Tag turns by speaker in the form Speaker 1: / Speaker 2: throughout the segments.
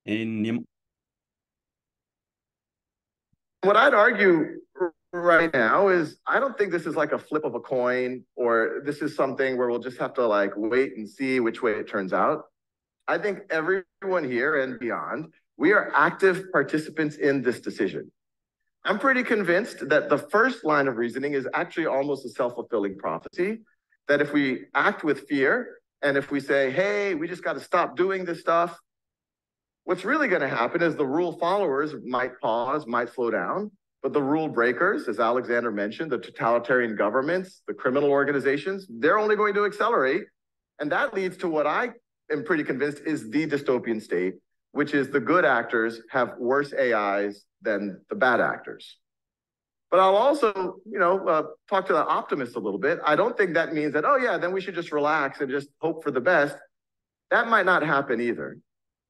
Speaker 1: En neem
Speaker 2: What I'd argue right now is I don't think this is like a flip of a coin or this is something where we'll just have to like wait and see which way it turns out. I think everyone here and beyond, we are active participants in this decision. I'm pretty convinced that the first line of reasoning is actually almost a self-fulfilling prophecy, that if we act with fear and if we say, hey, we just got to stop doing this stuff, what's really going to happen is the rule followers might pause, might slow down, but the rule breakers, as Alexander mentioned, the totalitarian governments, the criminal organizations, they're only going to accelerate. And that leads to what I am pretty convinced is the dystopian state, which is the good actors have worse AIs than the bad actors. But I'll also, talk to the optimists a little bit. I don't think that means that, oh yeah, then we should just relax and just hope for the best. That might not happen either.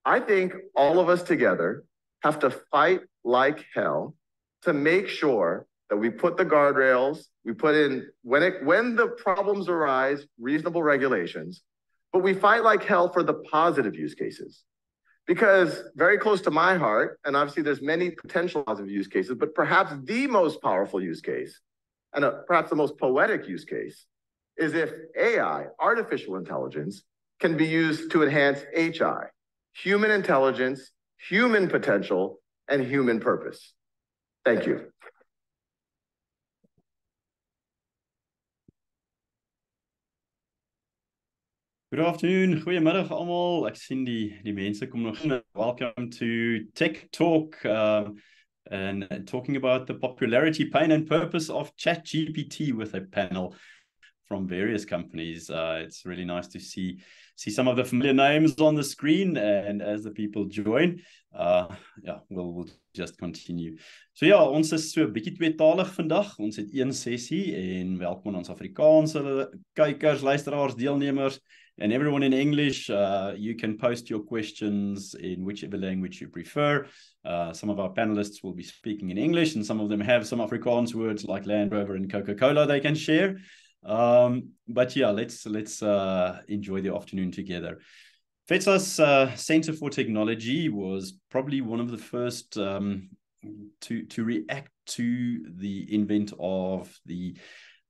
Speaker 2: I think all of us together have to fight like hell to make sure that we put the guardrails, we put in, when the problems arise, reasonable regulations, but we fight like hell for the positive use cases. Because very close to my heart, and obviously there's many potential positive use cases, but perhaps the most powerful use case, and perhaps the most poetic use case, is if AI, artificial intelligence, can be used to enhance HI, human intelligence, human potential, and human purpose. Thank you.
Speaker 1: Good afternoon, goeiemiddag allemaal. Ek sien die mense kom nog in. Welcome to Tech Talk and talking about the popularity, pain and purpose of ChatGPT with a panel from various companies. It's really nice to see some of the familiar names on the screen, and as the people join, we'll just continue. So ja, ons is so 'n bietjie tweetalig vandag. Ons het een sessie en welkom aan ons Afrikaanse kykers, luisteraars, deelnemers. And everyone in English, you can post your questions in whichever language you prefer. Some of our panelists will be speaking in English, and some of them have some Afrikaans words like Land Rover and Coca-Cola they can share. But yeah, let's enjoy the afternoon together. FEDSAS Center for Technology was probably one of the first to react to the invent of the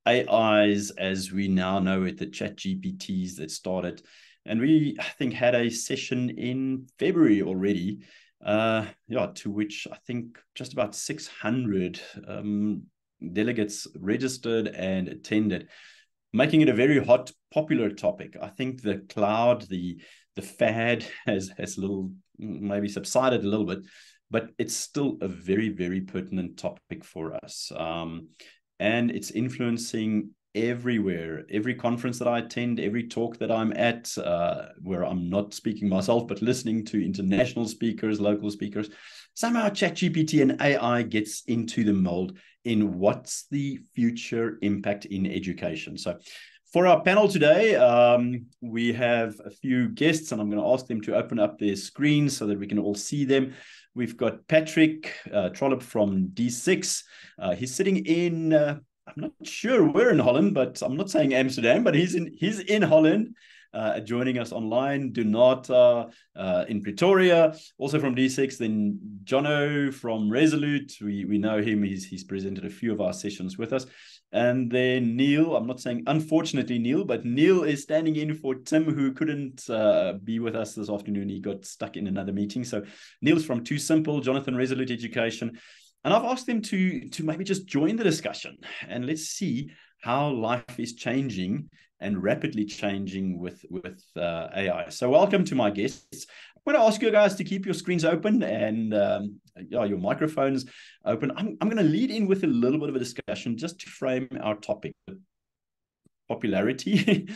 Speaker 1: AIs as we now know it, the ChatGPTs that started. And we, I think, had a session in February already, to which I think just about 600 delegates registered and attended, making it a very hot, popular topic. I think the cloud, the fad has little, maybe subsided a little bit, but it's still a very, very pertinent topic for us. And it's influencing everywhere. Every conference that I attend, every talk that I'm at, where I'm not speaking myself, but listening to international speakers, local speakers, somehow ChatGPT and AI gets into the mold in what's the future impact in education. So for our panel today, we have a few guests, and I'm going to ask them to open up their screens so that we can all see them. We've got Patric Trollope from D6. He's sitting in, I'm not sure where in Holland, but I'm not saying Amsterdam, but he's in Holland, joining us online. Donata in Pretoria, also from D6. Then Jono from Resolute. We know him. He's presented a few of our sessions with us. And then Nielle, I'm not saying unfortunately Nielle, but Nielle is standing in for Tim, who couldn't be with us this afternoon. He got stuck in another meeting. So Nielle's from Too Simple, Jonathan Resolute Education. And I've asked them to maybe just join the discussion, and let's see how life is changing and rapidly changing with AI. So welcome to my guests. I'm going to ask you guys to keep your screens open and your microphones open. I'm going to lead in with a little bit of a discussion just to frame our topic: popularity,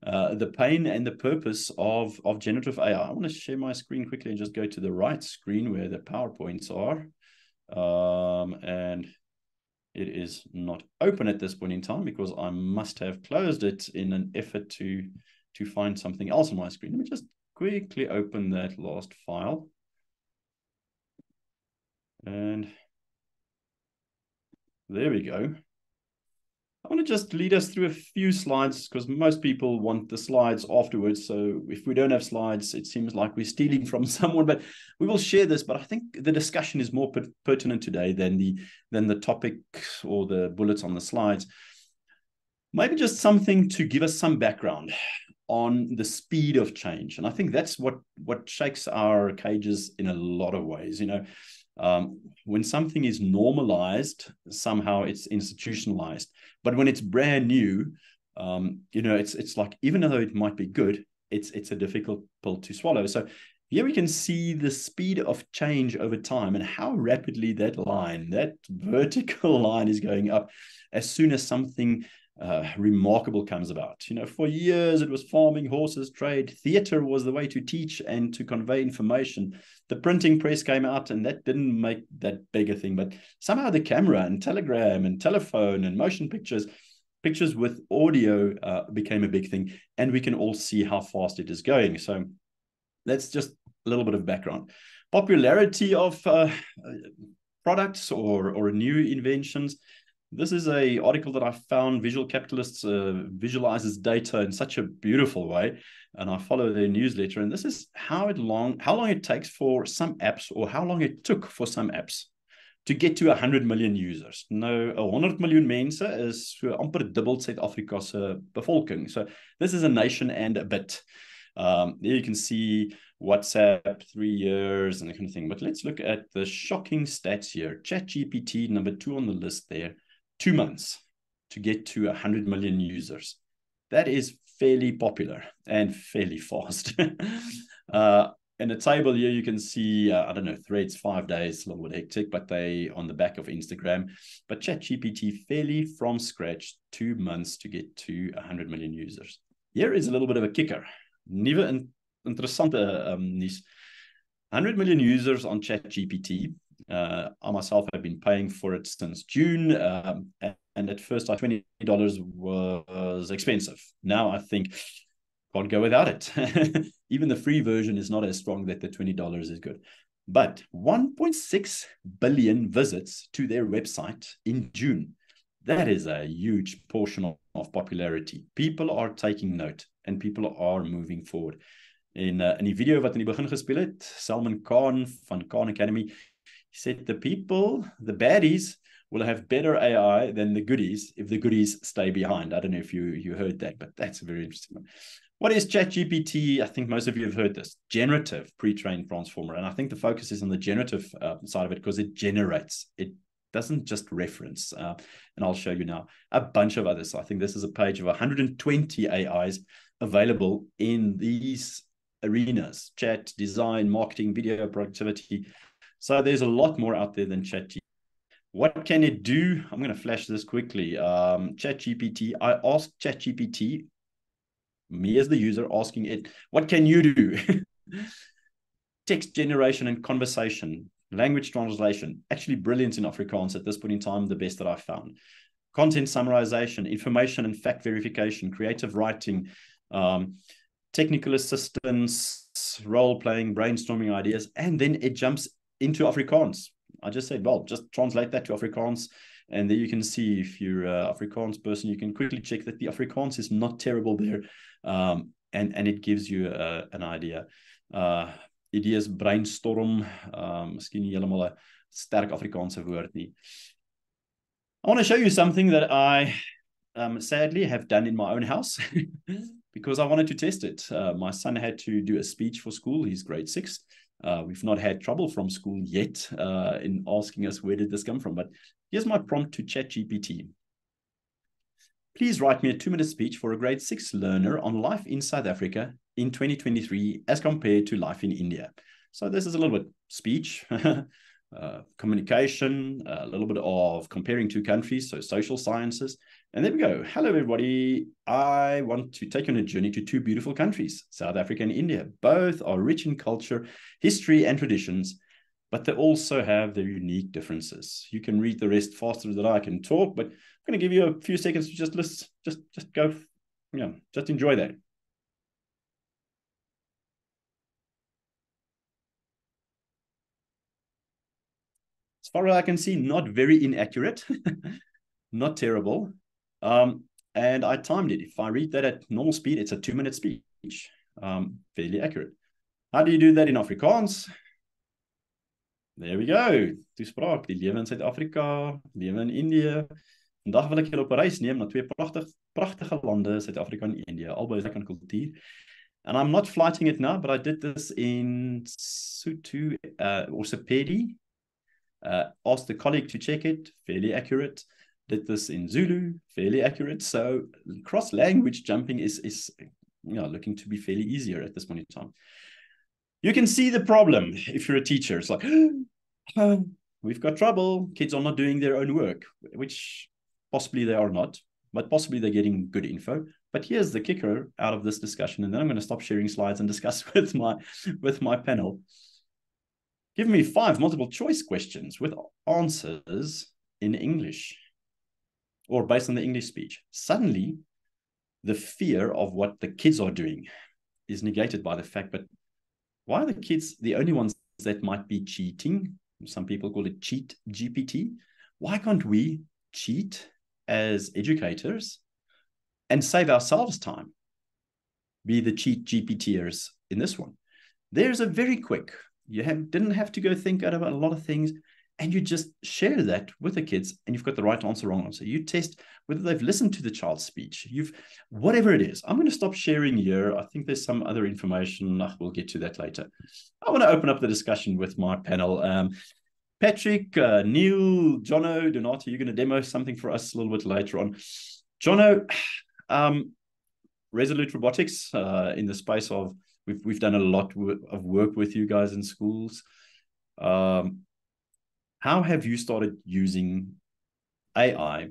Speaker 1: the pain and the purpose of generative AI. I want to share my screen quickly and just go to the right screen where the PowerPoints are. And it is not open at this point in time because I must have closed it in an effort to find something else on my screen. Let me just quickly open that last file. And there we go. I want to just lead us through a few slides because most people want the slides afterwards. So if we don't have slides, it seems like we're stealing from someone, but we will share this. But I think the discussion is more pertinent today than the topic or the bullets on the slides. Maybe just something to give us some background on the speed of change. And I think that's what shakes our cages in a lot of ways. When something is normalized, somehow it's institutionalized. But when it's brand new, it's like, even though it might be good, it's a difficult pill to swallow. So here we can see the speed of change over time and how rapidly that vertical line is going up as soon as something remarkable comes about. For years it was farming, horses, trade. Theater was the way to teach and to convey information. The printing press came out, and that didn't make that big a thing. But somehow the camera and telegram and telephone and motion pictures with audio became a big thing, and we can all see how fast it is going. So that's just a little bit of background. Popularity of products or new inventions. This is an article that I found. Visual Capitalists visualizes data in such a beautiful way, and I follow their newsletter. And this is how long it takes for some apps, or how long it took for some apps to get to 100 million users. Nou, 100 miljoen mense is so amper dubbel Suid-Afrika se bevolking. So this is a nation and a bit. There you can see WhatsApp, 3 years and that kind of thing. But let's look at the shocking stats here. ChatGPT, number 2 on the list there. 2 months to get to 100 million users. That is fairly popular and fairly fast. In the table here, you can see, Threads, 5 days, a little bit hectic, but they on the back of Instagram. But ChatGPT, fairly from scratch, 2 months to get to 100 million users. Here is a little bit of a kicker. Nuwe interessante nuus. 100 million users on ChatGPT. I myself have been paying for it since June, and at first $20 was expensive. Now I think can't go without it. Even the free version is not as strong that the $20 is good. But 1.6 billion visits to their website in June. That is a huge portion of popularity. People are taking note and people are moving forward. In die video wat in die begin gespeel het, Salman Khan van Khan Academy, he said the baddies will have better AI than the goodies if the goodies stay behind. I don't know if you heard that, but that's a very interesting one. What is ChatGPT? I think most of you have heard this. Generative pre-trained transformer. And I think the focus is on the generative side of it because it generates. It doesn't just reference. And I'll show you now a bunch of others. I think this is a page of 120 AIs available in these arenas: chat, design, marketing, video, productivity. So there's a lot more out there than ChatGPT. What can it do? I'm going to flash this quickly. ChatGPT, I asked ChatGPT, me as the user, asking it, what can you do? Text generation and conversation, language translation, actually brilliant in Afrikaans at this point in time, the best that I've found. Content summarization, information and fact verification, creative writing, technical assistance, role-playing, brainstorming ideas, and then it jumps into Afrikaans. I just said, well, just translate that to Afrikaans, and there you can see if you're an Afrikaans person, you can quickly check that the Afrikaans is not terrible there, and it gives you an idea. Ideas brainstorm, miskien nie heeltemal 'n sterk Afrikaanse woord nie. I want to show you something that I sadly have done in my own house because I wanted to test it. My son had to do a speech for school. He's grade 6. We've not had trouble from school yet in asking us where did this come from. But here's my prompt to ChatGPT. Please write me a 2-minute speech for a grade 6 learner on life in South Africa in 2023 as compared to life in India. So this is a little bit speech, communication, a little bit of comparing 2 countries, so social sciences. And there we go. Hello, everybody. I want to take you on a journey to 2 beautiful countries, South Africa and India. Both are rich in culture, history, and traditions, but they also have their unique differences. You can read the rest faster than I can talk, but I'm going to give you a few seconds to just go, just enjoy that. As far as I can see, not very inaccurate, not terrible. And I timed it. If I read that at normal speed, it's a 2-minute speech. Fairly accurate. How do you do that in Afrikaans? There we go. Toespraak, die lewe in Suid-Afrika, lewe in Indië. Vandag wil ek julle op 'n reis neem na twee pragtige lande, Suid-Afrika en Indië, albei is lekker kultuur. And I'm not flighting it now, but I did this in Sotho or Sepedi. Asked the colleague to check it, fairly accurate. Did this in Zulu, fairly accurate. So cross-language jumping is looking to be fairly easier at this point in time. You can see the problem if you're a teacher. It's like, we've got trouble. Kids are not doing their own work, which possibly they are not, but possibly they're getting good info. But here's the kicker out of this discussion, and then I'm going to stop sharing slides and discuss with my panel. Give me 5 multiple choice questions with answers in English or based on the English speech. Suddenly, the fear of what the kids are doing is negated by the fact that why are the kids the only ones that might be cheating? Some people call it cheat GPT. Why can't we cheat as educators and save ourselves time? Be the cheat GPTers in this one. There's a very quick, didn't have to go think out about a lot of things, and you just share that with the kids, and you've got the right answer, wrong answer. You test whether they've listened to the child's speech. Whatever it is. I'm going to stop sharing here. I think there's some other information. We'll get to that later. I want to open up the discussion with my panel. Patric, Nielle, Jono, Donato, you're going to demo something for us a little bit later on. Jono, Resolute Robotics, in the space of, we've done a lot of work with you guys in schools. How have you started using AI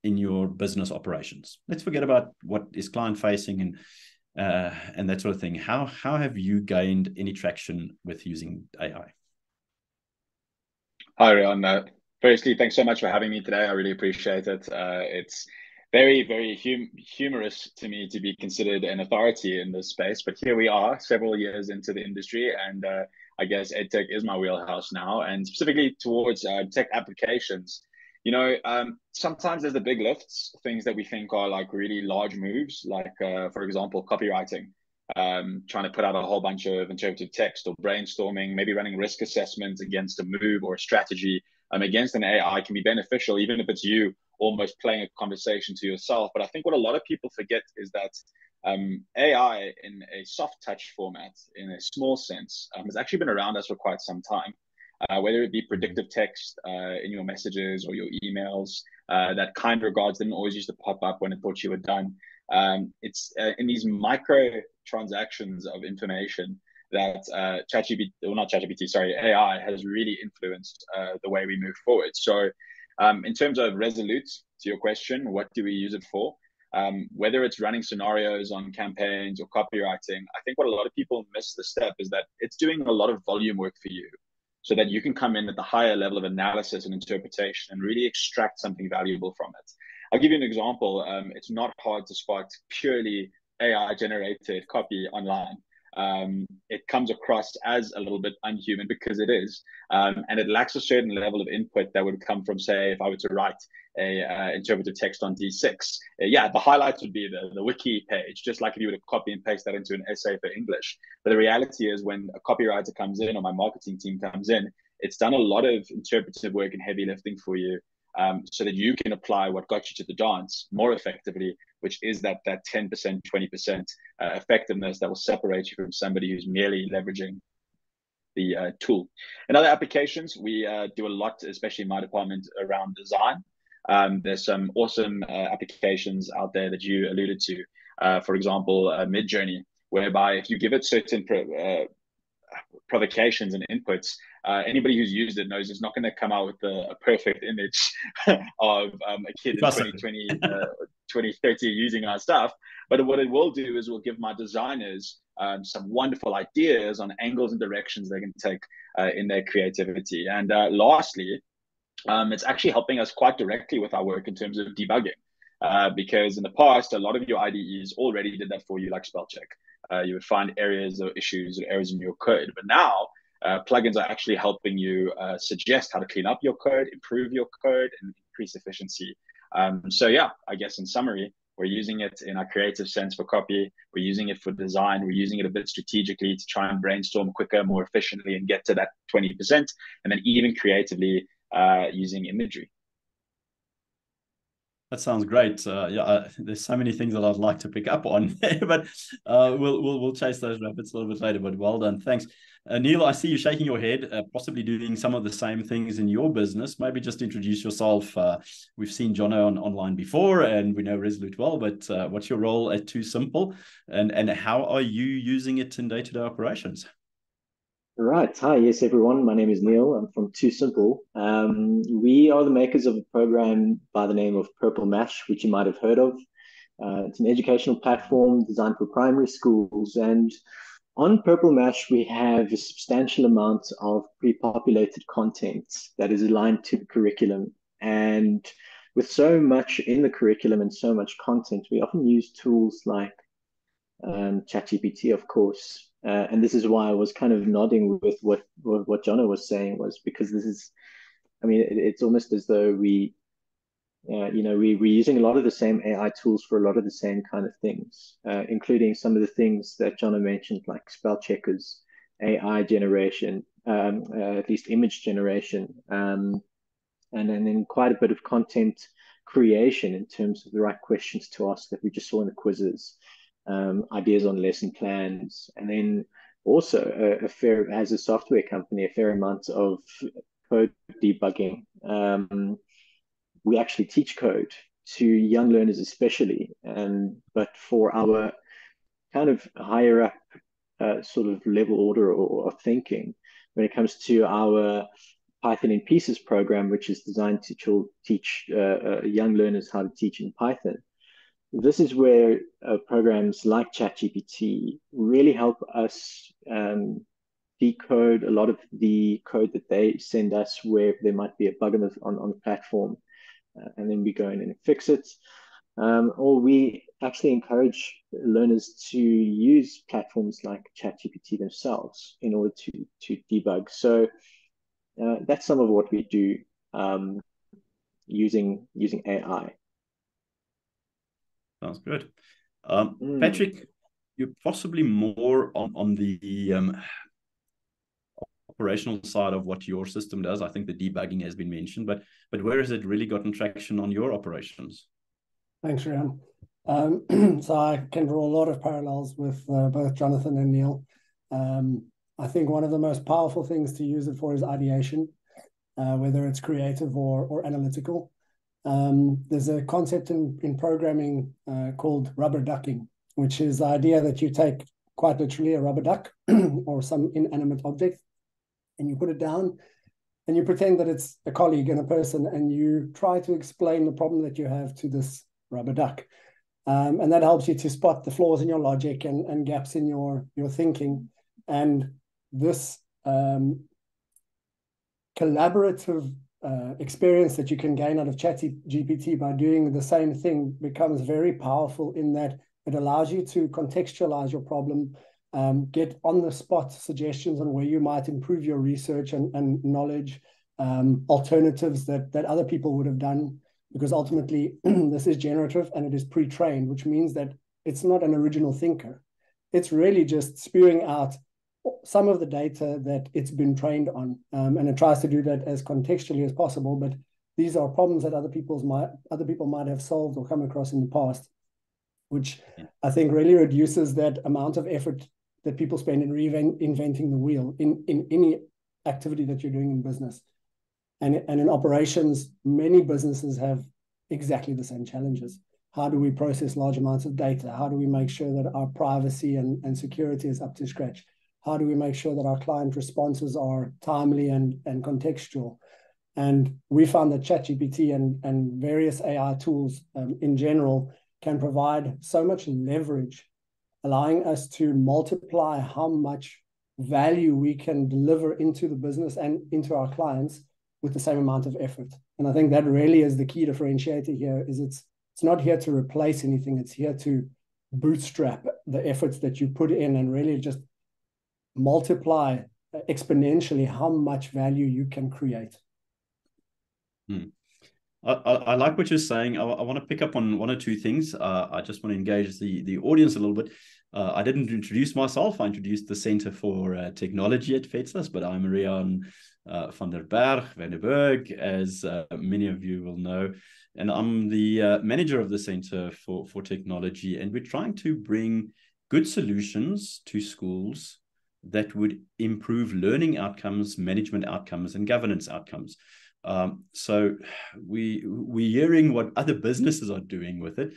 Speaker 1: in your business operations? Let's forget about what is client-facing and that sort of thing. How have you gained any traction with using AI?
Speaker 3: Hi, Riaan. Firstly, thanks so much for having me today. I really appreciate it. It's very, very humorous to me to be considered an authority in this space, but here we are, several years into the industry, and I guess EdTech is my wheelhouse now, and specifically towards tech applications. Sometimes there's the big lifts, things that we think are like really large moves, like for example, copywriting, trying to put out a whole bunch of interpretive text, or brainstorming, maybe running risk assessments against a move or a strategy against an AI can be beneficial, even if it's you almost playing a conversation to yourself. But I think what a lot of people forget is that AI in a soft touch format, in a small sense, has actually been around us for quite some time. Whether it be predictive text in your messages or your emails, that kind regards didn't always used to pop up when it thought you were done. It's in these micro transactions of information that AI has really influenced the way we move forward. So in terms of Resolute, to your question, what do we use it for? Whether it's running scenarios on campaigns or copywriting, I think what a lot of people miss the step is that it's doing a lot of volume work for you, so that you can come in at the higher level of analysis and interpretation and really extract something valuable from it. I'll give you an example. It's not hard to spot purely AI-generated copy online. It comes across as a little bit unhuman because it is, and it lacks a certain level of input that would come from, say, if I were to write a interpretive text on D6. The highlights would be the wiki page, just like if you were to copy and paste that into an essay for English. But the reality is, when a copywriter comes in or my marketing team comes in, it's done a lot of interpretive work and heavy lifting for you, so that you can apply what got you to the dance more effectively, which is that 10%, 20% effectiveness that will separate you from somebody who's merely leveraging the tool. In other applications, we do a lot, especially in my department, around design. There's some awesome applications out there that you alluded to. For example, Midjourney, whereby if you give it certain provocations and inputs, anybody who's used it knows it's not going to come out with a perfect image of a kid in 2020, 2030 using our stuff. But what it will do is, will give my designers some wonderful ideas on angles and directions they can take in their creativity. And lastly, it's actually helping us quite directly with our work in terms of debugging. Because in the past, a lot of your IDEs already did that for you, like spell check. You would find areas or issues or errors in your code. But now, plugins are actually helping you suggest how to clean up your code, improve your code, and increase efficiency. So yeah, I guess in summary, we're using it in our creative sense for copy. We're using it for design. We're using it a bit strategically to try and brainstorm quicker, more efficiently, and get to that 20%. And then even creatively using imagery.
Speaker 1: That sounds great. There's so many things that I'd like to pick up on, but we'll chase those rabbits a little bit later. But well done, thanks, Nielle. I see you shaking your head, possibly doing some of the same things in your business. Maybe just introduce yourself. We've seen Jono online before, and we know Resolute well. But what's your role at Too Simple, and how are you using it in day-to-day operations?
Speaker 4: Right. Hi. Yes, everyone. My name is Nielle. I'm from Too Simple. We are the makers of a program by the name of Purple Mash, which you might have heard of. It's an educational platform designed for primary schools. And on Purple Mash, we have a substantial amount of pre-populated content that is aligned to the curriculum. And with so much in the curriculum and so much content, we often use tools like ChatGPT, of course. And this is why I was kind of nodding with what Jono was saying, was because this is, I mean, it's almost as though we're using a lot of the same AI tools for a lot of the same kind of things, including some of the things that Jono mentioned, like spell checkers, AI generation, at least image generation, and then quite a bit of content creation in terms of the right questions to ask that we just saw in the quizzes. Ideas on lesson plans, and then also as a software company, a fair amount of code debugging. We actually teach code to young learners especially, but for our kind of higher up sort of level order or thinking, when it comes to our Python in Pieces program, which is designed to teach young learners how to teach in Python. This is where programs like ChatGPT really help us decode a lot of the code that they send us where there might be a bug on the platform, and then we go in and fix it. Or we actually encourage learners to use platforms like ChatGPT themselves in order to debug. So that's some of what we do using AI.
Speaker 1: Sounds good. Patric, you're possibly more on the operational side of what your system does. I think the debugging has been mentioned, but where has it really gotten traction on your operations?
Speaker 5: Thanks, Riaan. So I can draw a lot of parallels with both Jonathan and Nielle. I think one of the most powerful things to use it for is ideation, whether it's creative or analytical. There's a concept in programming called rubber ducking, which is the idea that you take quite literally a rubber duck or some inanimate object, and you put it down and you pretend that it's a colleague and a person, and you try to explain the problem that you have to this rubber duck. And that helps you to spot the flaws in your logic and gaps in your thinking. And this collaborative experience that you can gain out of ChatGPT by doing the same thing becomes very powerful in that it allows you to contextualize your problem, get on-the-spot suggestions on where you might improve your research and knowledge, alternatives that other people would have done, because ultimately this is generative and it is pre-trained, which means that it's not an original thinker. It's really just spewing out some of the data that it's been trained on, and it tries to do that as contextually as possible. But these are problems that other people might have solved or come across in the past, which I think really reduces that amount of effort that people spend in reinventing the wheel in any activity that you're doing in business. And in operations, many businesses have exactly the same challenges. How do we process large amounts of data? How do we make sure that our privacy and security is up to scratch? How do we make sure that our client responses are timely and contextual? And we found that ChatGPT and various AI tools in general can provide so much leverage, allowing us to multiply how much value we can deliver into the business and into our clients with the same amount of effort. And I think that really is the key differentiator here, is it's not here to replace anything. It's here to bootstrap the efforts that you put in and really just multiply exponentially how much value you can create.
Speaker 1: I like what you're saying. I want to pick up on one or two things. I just want to engage the audience a little bit. I didn't introduce myself. I introduced the Center for Technology at FEDSAS, but I'm Riaan van der Bergh, as many of you will know. And I'm the manager of the Center for Technology. And we're trying to bring good solutions to schools that would improve learning outcomes, management outcomes, and governance outcomes. So we're hearing what other businesses are doing with it.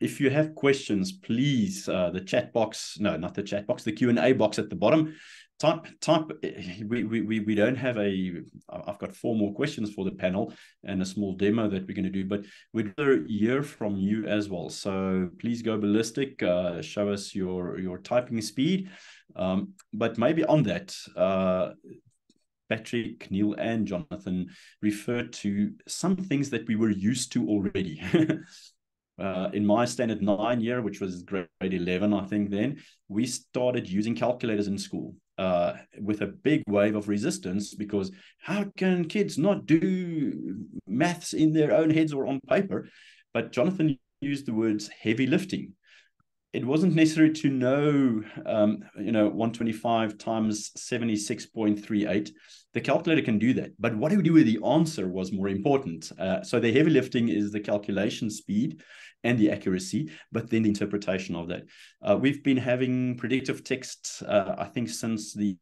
Speaker 1: If you have questions, please, the chat box, no, not the chat box, the Q&A box at the bottom, type. We don't have I've got 4 more questions for the panel and a small demo that we're going to do, but we'd rather hear from you as well. So please go ballistic, show us your typing speed. But maybe on that, Patric, Nielle, and Jonathan referred to some things that we were used to already. In my standard 9 year, which was grade 11, I think then, we started using calculators in school with a big wave of resistance, because how can kids not do maths in their own heads or on paper? But Jonathan used the words heavy lifting. It wasn't necessary to know, 125 times 76.38. The calculator can do that. But what do we do with the answer was more important. So the heavy lifting is the calculation speed and the accuracy, but then the interpretation of that. We've been having predictive text, I think, since the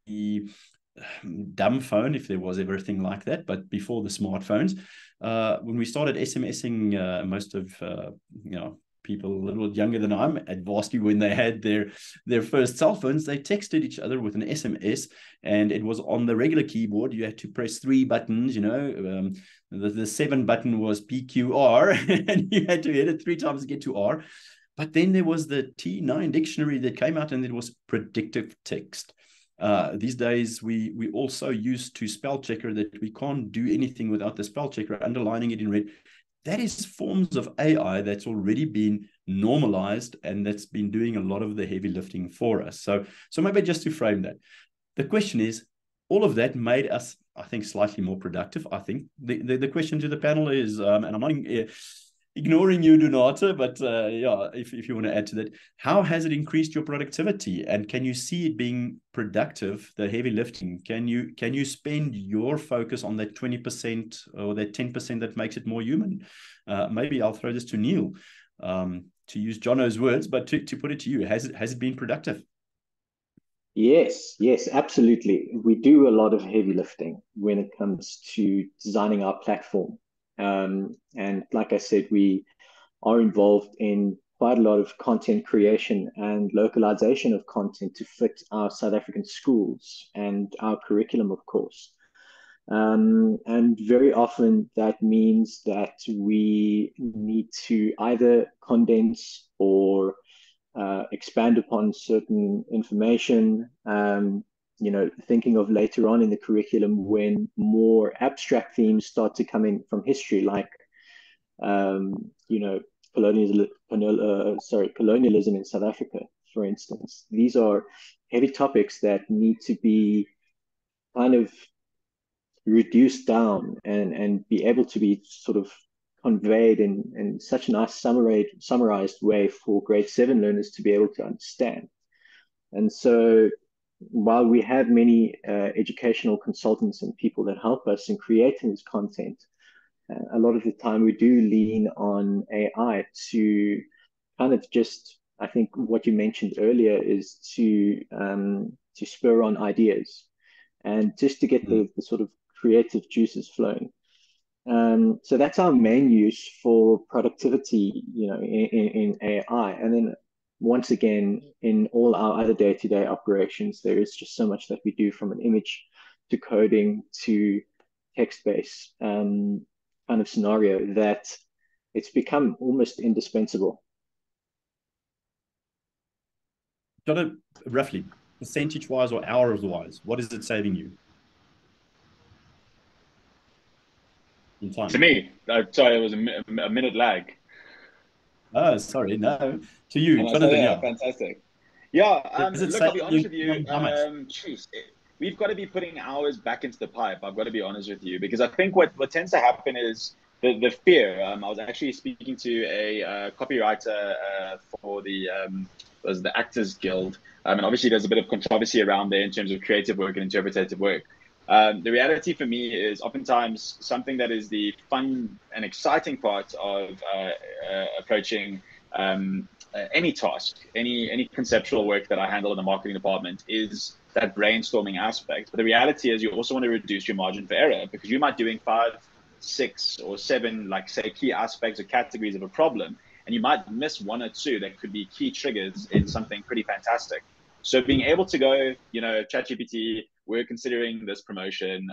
Speaker 1: dumb phone, if there was ever a thing like that, but before the smartphones. When we started SMSing, most of, people a little younger than I'm at varsity, when they had their first cell phones, they texted each other with an SMS, and it was on the regular keyboard. You had to press 3 buttons, the 7 button was PQR, and you had to hit it 3 times to get to R. But then there was the T9 dictionary that came out, and it was predictive text. These days, we also used to spell checker that we can't do anything without the spell checker underlining it in red. That is forms of AI that's already been normalized, and that's been doing a lot of the heavy lifting for us. So maybe just to frame that, the question is, all of that made us, I think, slightly more productive. I think the question to the panel is, and I'm not ignoring you, Donata, but if you want to add to that, how has it increased your productivity, and can you see it being productive, the heavy lifting? Can you spend your focus on that 20% or that 10% that makes it more human? Maybe I'll throw this to Nielle, to use Jono's words, but to put it to you, has it been productive?
Speaker 4: Yes, absolutely. We do a lot of heavy lifting when it comes to designing our platform. And like I said, we are involved in quite a lot of content creation and localization of content to fit our South African schools and our curriculum, of course. And very often that means that we need to either condense or expand upon certain information, thinking of later on in the curriculum when more abstract themes start to come in from history, like, colonialism in South Africa, for instance. These are heavy topics that need to be kind of reduced down and be able to be sort of conveyed in such a nice summarized way for grade 7 learners to be able to understand. And so while we have many educational consultants and people that help us in creating this content, a lot of the time we do lean on AI to kind of just, I think what you mentioned earlier is to spur on ideas and just to get the sort of creative juices flowing. So that's our main use for productivity, in AI. And then once again, in all our other day-to-day operations, there is just so much that we do, from an image to coding to text-based kind of scenario, that it's become almost indispensable.
Speaker 1: Roughly, percentage-wise or hours-wise, what is it saving you in time?
Speaker 3: To me, sorry, it was a minute lag.
Speaker 1: Oh, sorry, no. To you, Jonathan,
Speaker 3: yeah, fantastic. Yeah, look, I'll be honest with you. We've got to be putting hours back into the pipe. I've got to be honest with you, because I think what tends to happen is the fear. I was actually speaking to a copywriter for the was the Actors Guild, and obviously there's a bit of controversy around there in terms of creative work and interpretative work. The reality for me is oftentimes something that is the fun and exciting part of approaching any task, any conceptual work that I handle in the marketing department is that brainstorming aspect. But the reality is you also want to reduce your margin for error, because you might be doing 5, 6, or 7, like say, key aspects or categories of a problem, and you might miss 1 or 2 that could be key triggers in something pretty fantastic. So being able to go, ChatGPT, we're considering this promotion,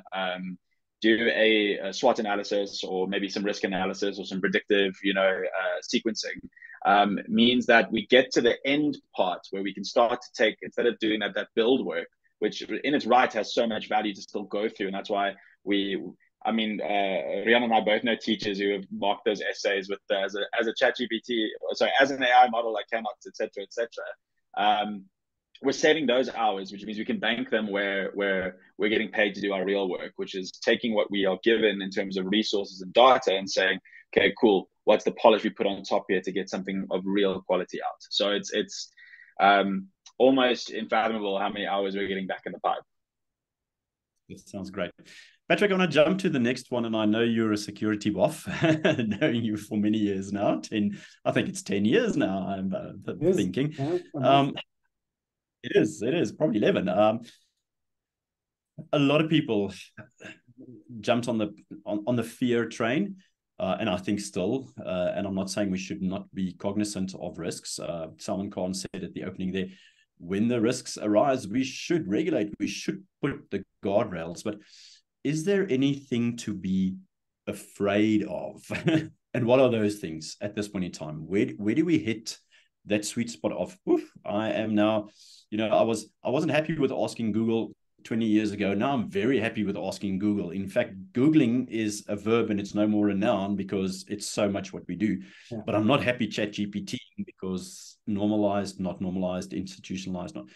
Speaker 3: do a SWOT analysis, or maybe some risk analysis, or some predictive, sequencing, means that we get to the end part where we can start to take, instead of doing that build work, which in its right has so much value to still go through. And that's why Riaan and I both know teachers who have marked those essays with as a ChatGPT, sorry, as an AI model, I cannot, etc., etc. We're saving those hours, which means we can bank them where we're getting paid to do our real work, which is taking what we are given in terms of resources and data and saying, okay, cool, what's the polish we put on top here to get something of real quality out? So it's almost unfathomable how many hours we're getting back in the pipe.
Speaker 1: That sounds great. Patric, I want to jump to the next one, and I know you're a security buff, knowing you for many years now. I think it's 10 years now, I'm thinking. Yeah. It is probably 11. A lot of people jumped on the fear train, and I think still, and I'm not saying we should not be cognizant of risks. Salman Khan said at the opening there, when the risks arise, we should regulate, we should put the guardrails, but is there anything to be afraid of? And what are those things at this point in time? Where do we hit that sweet spot of, I am now, I wasn't happy with asking Google 20 years ago. Now I'm very happy with asking Google. In fact, Googling is a verb and it's no more a noun, because it's so much what we do. Yeah. But I'm not happy ChatGPT, because normalized, not normalized, institutionalized, not.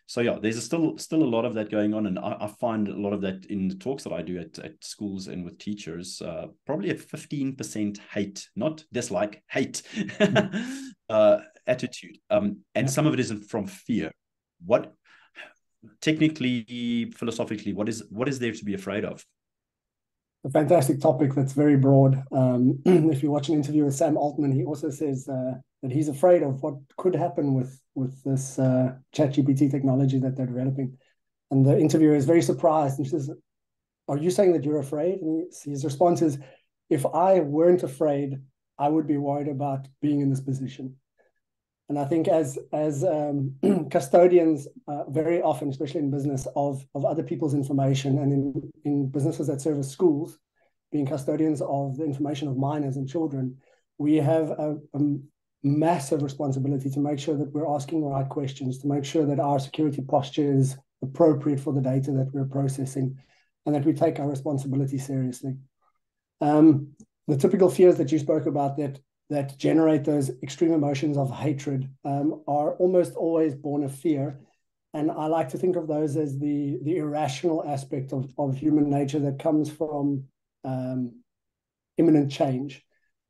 Speaker 1: So yeah, there's still a lot of that going on, and I find a lot of that in the talks that I do at schools and with teachers. Probably a 15% hate, not dislike, hate attitude, and some of it isn't from fear. What technically, philosophically, what is there to be afraid of?
Speaker 5: A fantastic topic that's very broad. If you watch an interview with Sam Altman, he also says that he's afraid of what could happen with this ChatGPT technology that they're developing. And the interviewer is very surprised and she says, "Are you saying that you're afraid?" And his response is, "If I weren't afraid, I would be worried about being in this position." And I think as custodians, very often, especially in business, of other people's information, and in businesses that service schools, being custodians of the information of minors and children, we have a massive responsibility to make sure that we're asking the right questions, to make sure that our security posture is appropriate for the data that we're processing, and that we take our responsibility seriously. The typical fears that you spoke about that generate those extreme emotions of hatred are almost always born of fear. And I like to think of those as the irrational aspect of human nature that comes from imminent change.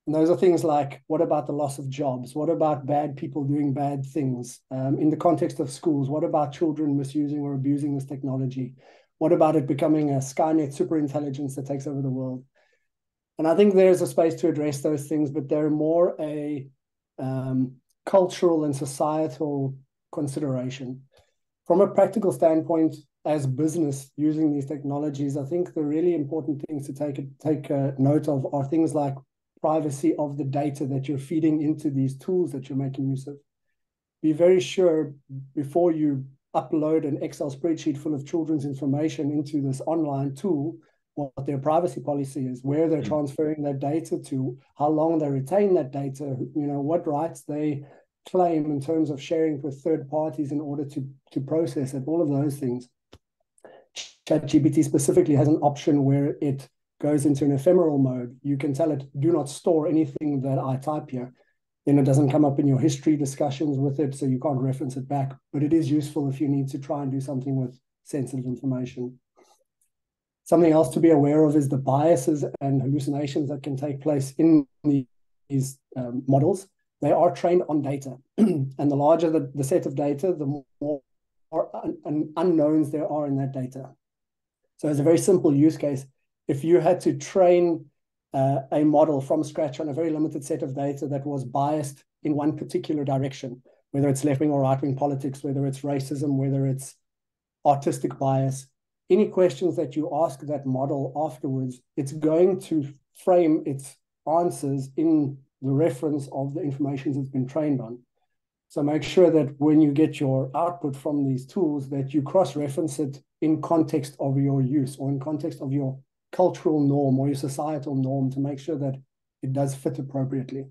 Speaker 5: And those are things like, what about the loss of jobs? What about bad people doing bad things? In the context of schools, what about children misusing or abusing this technology? What about it becoming a Skynet superintelligence that takes over the world? And I think there's a space to address those things, but they're more a cultural and societal consideration. From a practical standpoint, as business using these technologies, I think the really important things to take note of are things like privacy of the data that you're feeding into these tools that you're making use of. Be very sure before you upload an Excel spreadsheet full of children's information into this online tool, what their privacy policy is, where they're transferring that data to, how long they retain that data, what rights they claim in terms of sharing with third parties in order to process it, all of those things. ChatGPT specifically has an option where it goes into an ephemeral mode. You can tell it, do not store anything that I type here. Then it doesn't come up in your history discussions with it, so you can't reference it back. But it is useful if you need to try and do something with sensitive information. Something else to be aware of is the biases and hallucinations that can take place in these models. They are trained on data, and the larger the set of data, the more unknowns there are in that data. So as a very simple use case, if you had to train a model from scratch on a very limited set of data that was biased in one particular direction, whether it's left-wing or right-wing politics, whether it's racism, whether it's artistic bias, any questions that you ask that model afterwards, it's going to frame its answers in the reference of the information that's been trained on. So make sure that when you get your output from these tools, that you cross-reference it in context of your use or in context of your cultural norm or your societal norm to make sure that it does fit appropriately.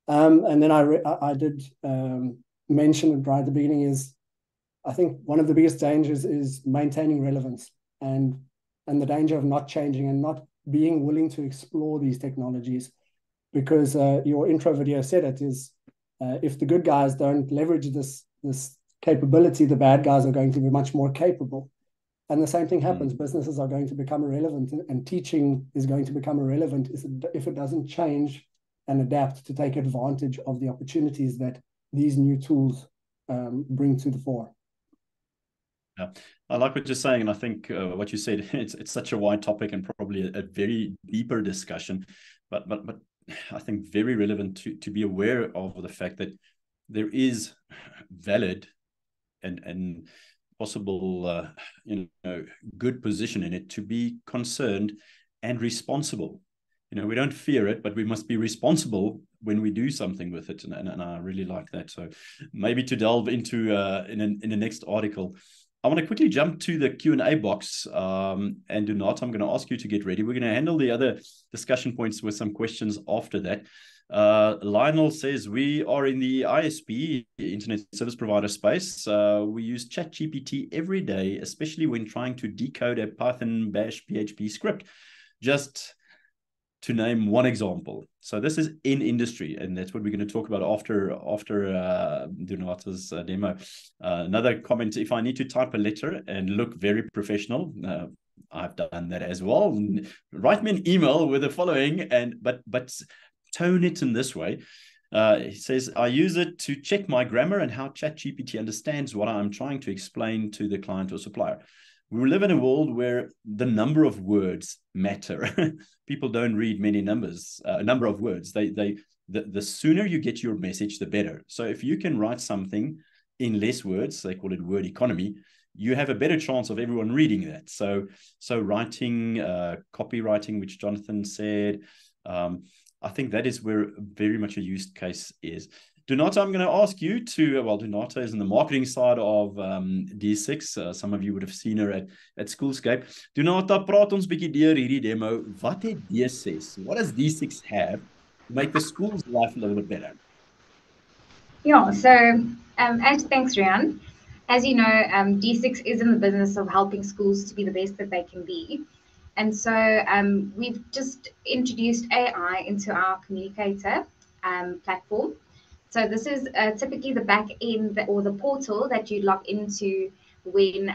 Speaker 5: And then I did mention it right at the beginning is, I think one of the biggest dangers is maintaining relevance and the danger of not changing and not being willing to explore these technologies, because your intro video said it is, if the good guys don't leverage this capability, the bad guys are going to be much more capable. And the same thing happens. Businesses are going to become irrelevant, and teaching is going to become irrelevant if it doesn't change and adapt to take advantage of the opportunities that these new tools bring to the fore.
Speaker 1: Yeah, I like what you're saying, and I think what you said, it's such a wide topic and probably a very deeper discussion, but I think very relevant to be aware of the fact that there is valid and possible good position in it to be concerned and responsible. We don't fear it, but we must be responsible when we do something with it, and I really like that. So maybe to delve into in the next article, I want to quickly jump to the Q&A box, and Donat, I'm going to ask you to get ready. We're going to handle the other discussion points with some questions after that. Lionel says, we are in the ISP, Internet Service Provider space. We use ChatGPT every day, especially when trying to decode a Python bash PHP script. Just to name one example. So this is in industry, and that's what we're going to talk about after Donata's demo. Another comment, if I need to type a letter and look very professional, I've done that as well. Write me an email with the following, but tone it in this way. He says, I use it to check my grammar and how ChatGPT understands what I'm trying to explain to the client or supplier. We live in a world where the number of words matter. People don't read many number of words. The sooner you get your message, the better. So if you can write something in less words, they call it word economy, you have a better chance of everyone reading that. So writing, copywriting, which Jonathan said, I think that is where very much a use case is. Donata, I'm going to ask you to, Donata is in the marketing side of D6. Some of you would have seen her at Schoolscape. Donata, praat ons bietjie deur hierdie demo. What het D6? What does D6 have to make the school's life a little bit better?
Speaker 6: Yeah, so thanks, Riaan. As you know, D6 is in the business of helping schools to be the best that they can be. And so we've just introduced AI into our communicator platform. So this is typically the back end or the portal that you log into when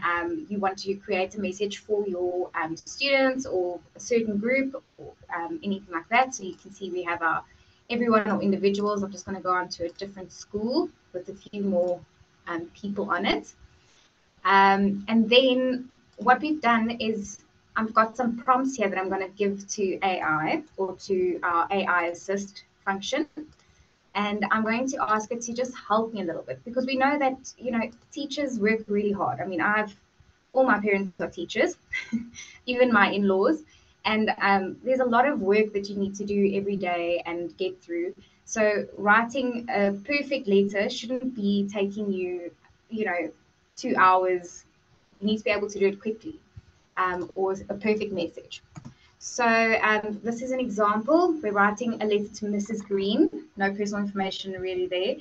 Speaker 6: you want to create a message for your students or a certain group or anything like that. So you can see we have our everyone or individuals. I'm just going to go on to a different school with a few more people on it. And then what we've done is I've got some prompts here that I'm going to give to AI or to our AI assist function. And I'm going to ask it to just help me a little bit, because we know that, teachers work really hard. I mean, all my parents are teachers, even my in-laws. And there's a lot of work that you need to do every day and get through. So writing a perfect letter shouldn't be taking you, 2 hours. You need to be able to do it quickly, or a perfect message. So this is an example. We're writing a letter to Mrs. Green, no personal information really there,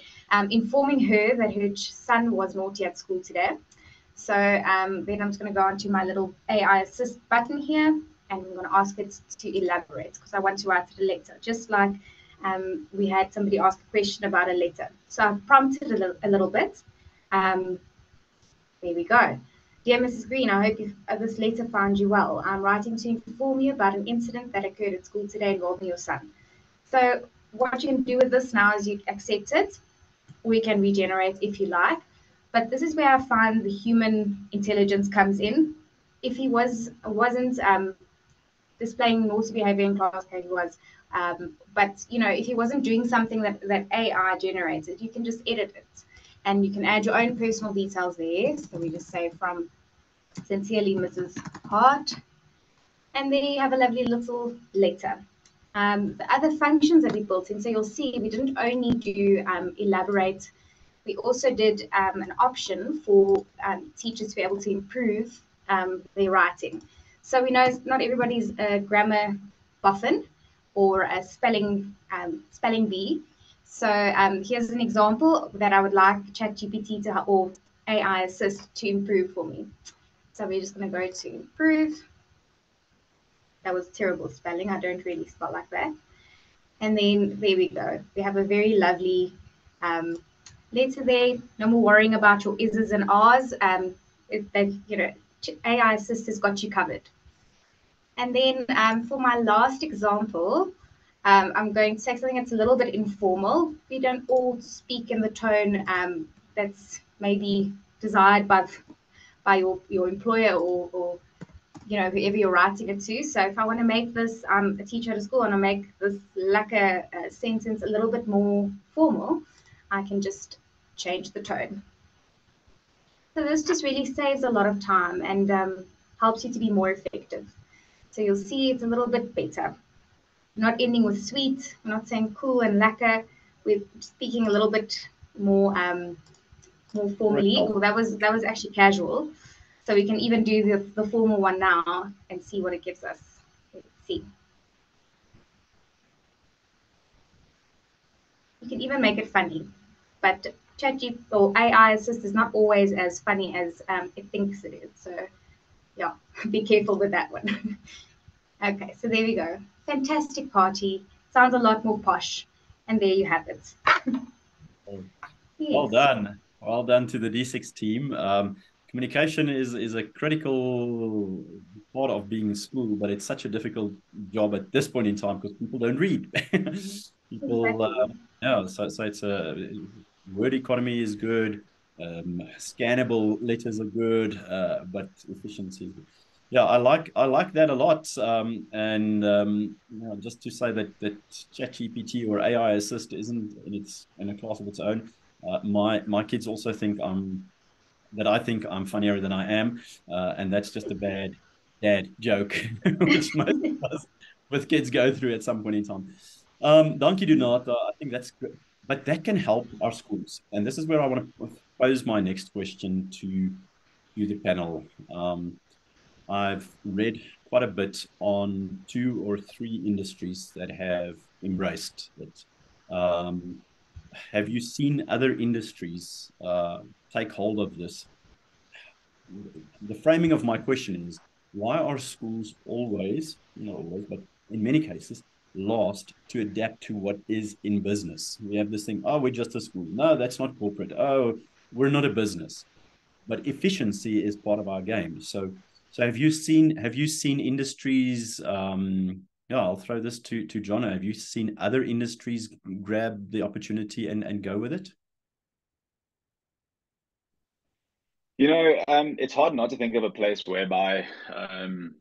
Speaker 6: informing her that her son was naughty at school today. So then I'm just going to go on to my little AI assist button here, and I'm going to ask it to elaborate, because I want to write it a letter, just like we had somebody ask a question about a letter. So I've prompted a little bit. There we go. Dear Mrs. Green, I hope this letter found you well. I'm writing to inform you about an incident that occurred at school today involving your son. So what you can do with this now is you accept it. We can regenerate if you like. But this is where I find the human intelligence comes in. If he wasn't displaying naughty behavior in class, okay, he was. But if he wasn't doing something that AI generated, you can just edit it. And you can add your own personal details there. So we just say from Sincerely, Mrs. Hart. And there you have a lovely little letter. The other functions that we built in, so you'll see we didn't only do elaborate, we also did an option for teachers to be able to improve their writing. So we know not everybody's a grammar boffin or a spelling bee. So here's an example that I would like ChatGPT or AI Assist to improve for me. So we're just going to go to improve. That was terrible spelling. I don't really spell like that. And then there we go. We have a very lovely letter there. No more worrying about your is's and r's. AI Assist has got you covered. And then for my last example, I'm going to say something that's a little bit informal. We don't all speak in the tone that's maybe desired by your employer or whoever you're writing it to. So if I want to make this a teacher at a school, I want to make this lekker sentence a little bit more formal, I can just change the tone. So this just really saves a lot of time and helps you to be more effective. So you'll see it's a little bit better. Not ending with sweet, we're not saying cool and lekker. We're speaking a little bit more formally. Well, that was actually casual. So we can even do the formal one now and see what it gives us. Let's see. You can even make it funny, but ChatGPT or AI Assist is not always as funny as it thinks it is. So yeah, be careful with that one. Okay, so there we go. Fantastic party. Sounds a lot more posh. And there you have it.
Speaker 1: Yes. Well done. Well done to the D6 team. Communication is a critical part of being in school, but it's such a difficult job at this point in time because people don't read. So it's a word economy is good. Scannable letters are good, but efficiency is good. Yeah, I like that a lot. Just to say that ChatGPT or AI Assist isn't in a class of its own. My kids also think I think I'm funnier than I am, and that's just a bad dad joke, which most of us with kids go through at some point in time. Dankie do not. I think that's good, but that can help our schools, and this is where I want to pose my next question to the panel. I've read quite a bit on 2 or 3 industries that have embraced it. Have you seen other industries take hold of this? The framing of my question is, why are schools always, not always, but in many cases, lost to adapt to what is in business? We have this thing, oh, we're just a school. No, that's not corporate. Oh, we're not a business. But efficiency is part of our game. So have you seen industries? I'll throw this to John. Have you seen other industries grab the opportunity and go with it?
Speaker 3: It's hard not to think of a place whereby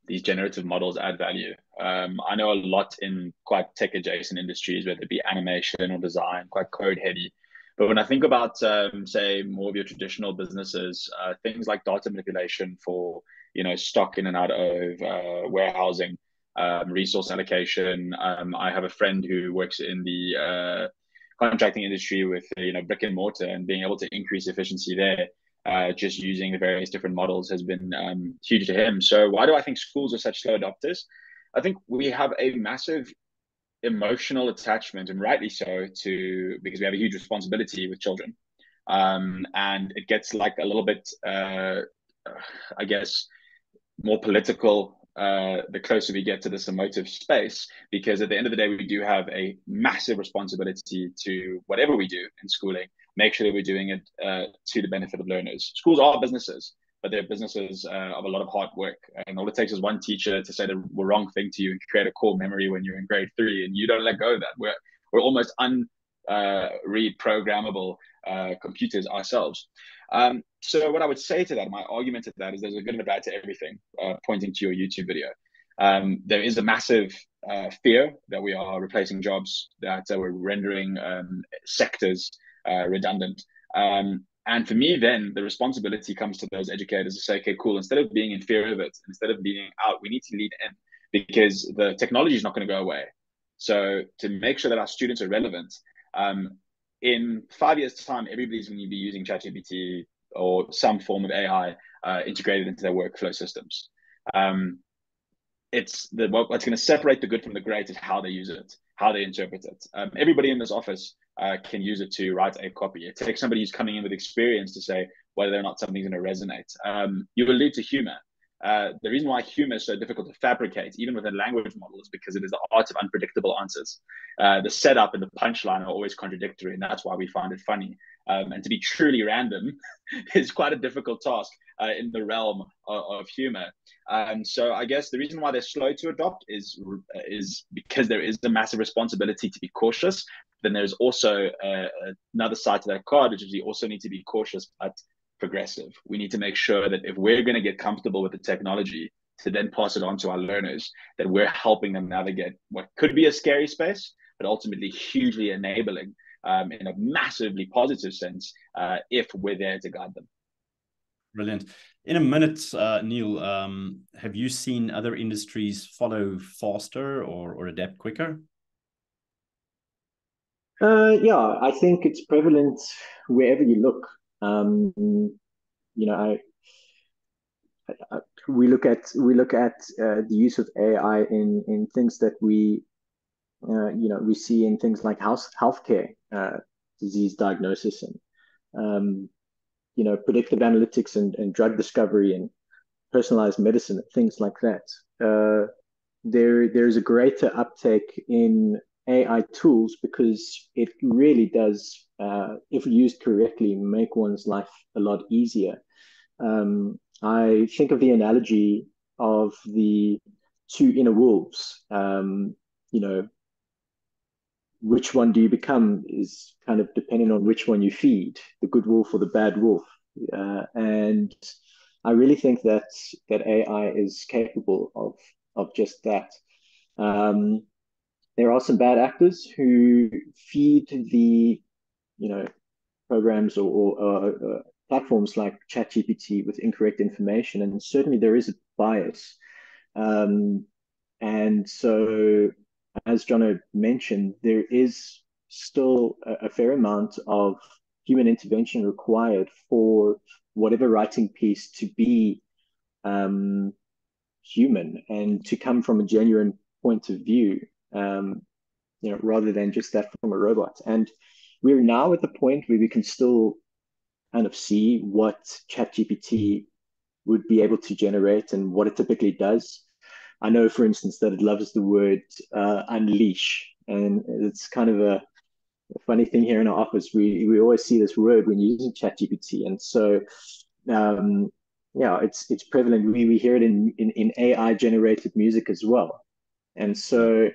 Speaker 3: these generative models add value. I know a lot in quite tech adjacent industries, whether it be animation or design, quite code heavy. But when I think about, say, more of your traditional businesses, things like data manipulation for, stock in and out of warehousing, resource allocation. I have a friend who works in the contracting industry with, brick and mortar, and being able to increase efficiency there. Just using the various different models has been huge to him. So why do I think schools are such slow adopters? I think we have a massive emotional attachment, and rightly so, because we have a huge responsibility with children. And it gets like a little bit, I guess, more political the closer we get to this emotive space, because at the end of the day, we do have a massive responsibility to whatever we do in schooling, make sure that we're doing it to the benefit of learners. Schools are businesses. but they're businesses of a lot of hard work. And all it takes is one teacher to say the wrong thing to you and create a core memory when you're in grade 3, and you don't let go of that. We're almost reprogrammable computers ourselves. So what I would say to that, my argument to that, is there's a good and a bad to everything, pointing to your YouTube video. There is a massive fear that we are replacing jobs, that we're rendering sectors redundant. And for me, then the responsibility comes to those educators to say, okay, cool, instead of being in fear of it, instead of leading out, we need to lead in, because the technology is not going to go away. So to make sure that our students are relevant, in 5 years' time, everybody's going to be using ChatGPT or some form of AI integrated into their workflow systems. What's going to separate the good from the great is how they use it, how they interpret it. Everybody in this office can use it to write a copy. It takes somebody who's coming in with experience to say whether or not something's going to resonate. You allude to humor. The reason why humor is so difficult to fabricate, even with a language model, is because it is the art of unpredictable answers. The setup and the punchline are always contradictory, and that's why we find it funny. And to be truly random is quite a difficult task in the realm of humor. So I guess the reason why they're slow to adopt is because there is a massive responsibility to be cautious. Then there's also another side to that card, which is we also need to be cautious but progressive. We need to make sure that if we're going to get comfortable with the technology to then pass it on to our learners, that we're helping them navigate what could be a scary space, but ultimately hugely enabling in a massively positive sense if we're there to guide them.
Speaker 1: Brilliant. In a minute, Nielle, have you seen other industries follow faster or adapt quicker?
Speaker 4: Yeah, I think it's prevalent wherever you look. We look at the use of AI in things that we see in things like healthcare, disease diagnosis, and predictive analytics and drug discovery and personalized medicine, things like that. There's a greater uptake in AI tools because it really does, if used correctly, make one's life a lot easier. I think of the analogy of the two inner wolves. Which one do you become is kind of dependent on which one you feed, the good wolf or the bad wolf. And I really think that AI is capable of just that. There are some bad actors who feed the, programs or platforms like ChatGPT with incorrect information, and certainly there is a bias. And so, as Jono mentioned, there is still a fair amount of human intervention required for whatever writing piece to be human and to come from a genuine point of view, rather than just that from a robot. And we're now at the point where we can still kind of see what ChatGPT would be able to generate and what it typically does. I know, for instance, that it loves the word unleash, and it's kind of a funny thing here in our office. We always see this word when using ChatGPT, and so it's prevalent. We hear it in AI generated music as well, and so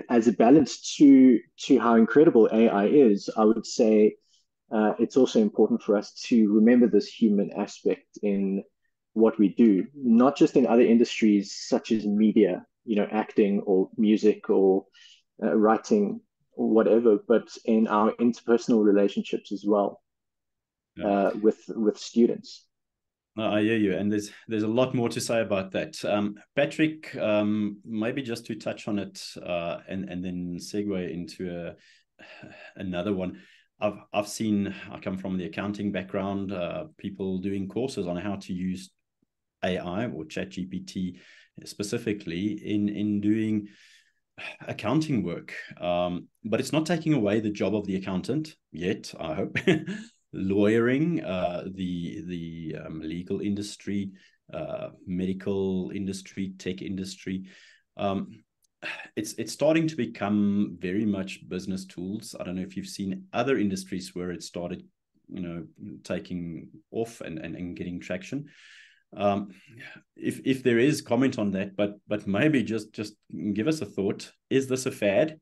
Speaker 4: as a balance to how incredible AI is, I would say it's also important for us to remember this human aspect in what we do, not just in other industries such as media, acting or music or writing or whatever, but in our interpersonal relationships as well, with students.
Speaker 1: I hear you, and there's a lot more to say about that. Patric, maybe just to touch on it and then segue into another one. I come from the accounting background, people doing courses on how to use AI or ChatGPT specifically in doing accounting work. But it's not taking away the job of the accountant yet, I hope. Lawyering, the legal industry, medical industry, tech industry. It's starting to become very much business tools. I don't know if you've seen other industries where it started taking off and getting traction. If there is comment on that, but maybe just give us a thought. Is this a fad?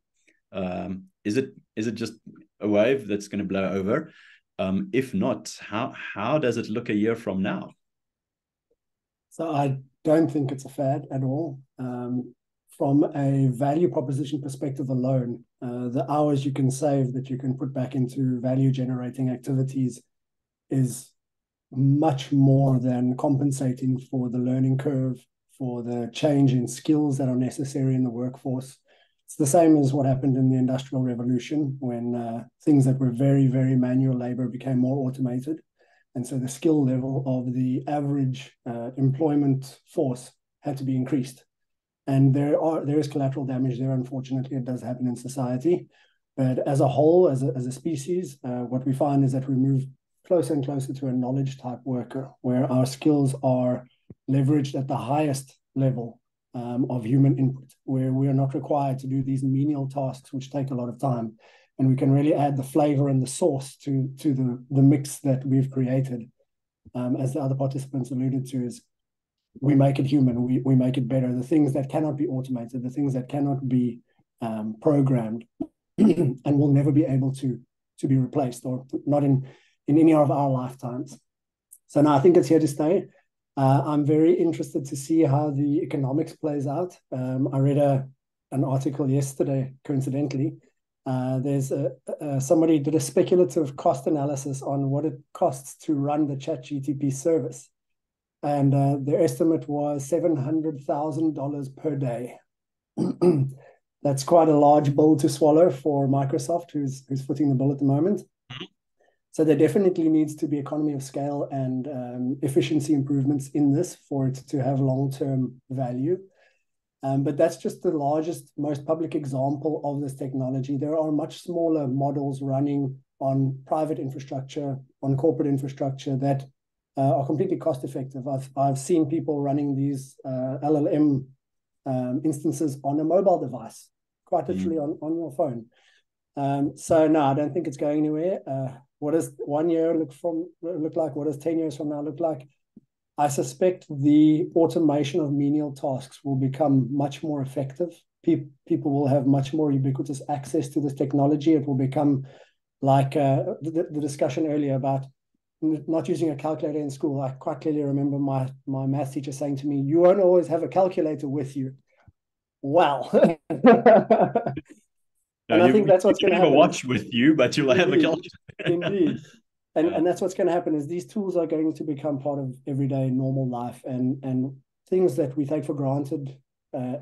Speaker 1: Is it just a wave that's going to blow over? If not, how does it look a year from now?
Speaker 5: So I don't think it's a fad at all. From a value proposition perspective alone, the hours you can save that you can put back into value generating activities is much more than compensating for the learning curve, for the change in skills that are necessary in the workforce. It's the same as what happened in the Industrial Revolution when things that were very, very manual labor became more automated. And so the skill level of the average employment force had to be increased. And there is collateral damage there. Unfortunately, it does happen in society. But as a whole, as a species, what we find is that we move closer and closer to a knowledge type worker, where our skills are leveraged at the highest level of human input, where we are not required to do these menial tasks, which take a lot of time. And we can really add the flavor and the sauce to the mix that we've created. As the other participants alluded to, is we make it human, we make it better. The things that cannot be automated, the things that cannot be programmed and will never be able to be replaced, or not in any of our lifetimes. So now I think it's here to stay. I'm very interested to see how the economics plays out. I read an article yesterday, coincidentally. There's somebody did a speculative cost analysis on what it costs to run the ChatGPT service. And their estimate was $700,000 per day. That's quite a large bill to swallow for Microsoft, who's footing the bill at the moment. So there definitely needs to be economy of scale and efficiency improvements in this for it to have long-term value. But that's just the largest, most public example of this technology. There are much smaller models running on private infrastructure, on corporate infrastructure that are completely cost effective. I've seen people running these LLM instances on a mobile device, quite literally on your phone. So no, I don't think it's going anywhere. What does 1 year look like? What does 10 years from now look like? I suspect the automation of menial tasks will become much more effective. People will have much more ubiquitous access to this technology. It will become like the discussion earlier about not using a calculator in school. I quite clearly remember my math teacher saying to me, "You won't always have a calculator with you." Wow. And I think that's what's going to happen.
Speaker 1: You have a watch with you, but you'll have a calculator.
Speaker 5: Indeed. And that's what's going to happen is these tools are going to become part of everyday normal life, and things that we take for granted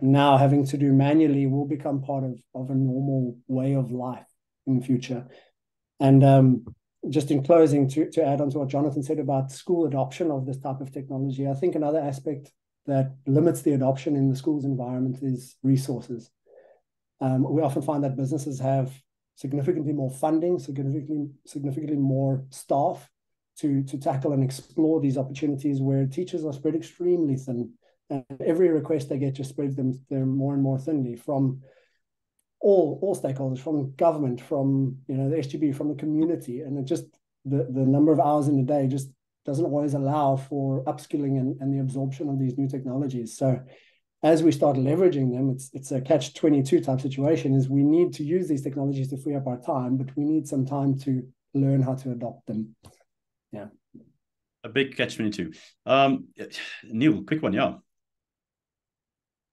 Speaker 5: now having to do manually will become part of a normal way of life in the future. And just in closing, to add on to what Jonathan said about school adoption of this type of technology, I think another aspect that limits the adoption in the schools environment is resources. We often find that businesses have significantly more funding, significantly more staff to tackle and explore these opportunities, where teachers are spread extremely thin. And every request they get just spreads them more and more thinly from all stakeholders, from government, from the SGB, from the community. And it just the number of hours in a day just doesn't always allow for upskilling and the absorption of these new technologies. So as we start leveraging them, it's a catch-22 type situation, is we need to use these technologies to free up our time, but we need some time to learn how to adopt them. Yeah.
Speaker 1: A big catch-22. Nielle, quick one, yeah.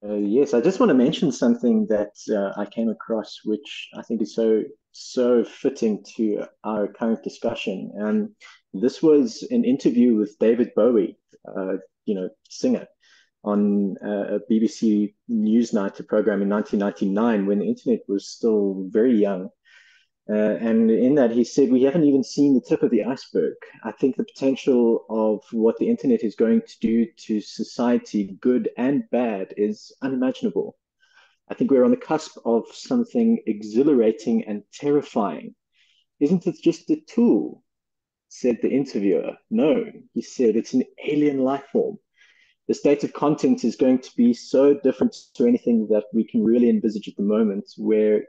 Speaker 4: Yes, I just want to mention something that I came across, which I think is so fitting to our current discussion. This was an interview with David Bowie, singer, on a BBC Newsnight, a program in 1999 when the internet was still very young. And in that, he said, we haven't even seen the tip of the iceberg. I think the potential of what the internet is going to do to society, good and bad, is unimaginable. I think we're on the cusp of something exhilarating and terrifying. Isn't it just a tool? Said the interviewer. No, he said, it's an alien life form. The state of content is going to be so different to anything that we can really envisage at the moment, where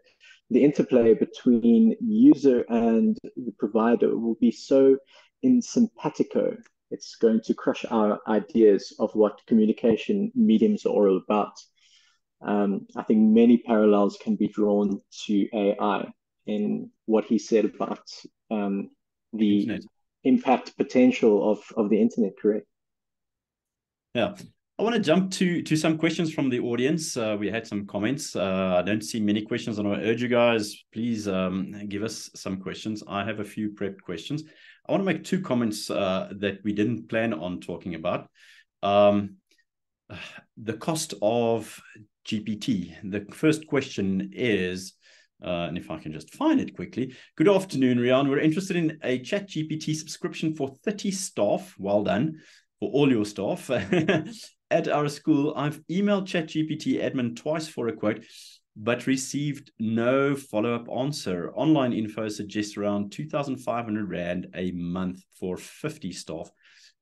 Speaker 4: the interplay between user and the provider will be so in simpatico. It's going to crush our ideas of what communication mediums are all about. I think many parallels can be drawn to AI in what he said about the
Speaker 1: Internet.
Speaker 4: impact potential of the internet, correct?
Speaker 1: Yeah. I want to jump to some questions from the audience. We had some comments. I don't see many questions, and I urge you guys, please give us some questions. I have a few prepped questions. I want to make two comments that we didn't plan on talking about. The cost of GPT. The first question is, and if I can just find it quickly. Good afternoon, Riaan. We're interested in a ChatGPT subscription for 30 staff. Well done for all your staff. At our school, I've emailed ChatGPT admin twice for a quote, but received no follow-up answer. Online info suggests around 2,500 Rand a month for 50 staff.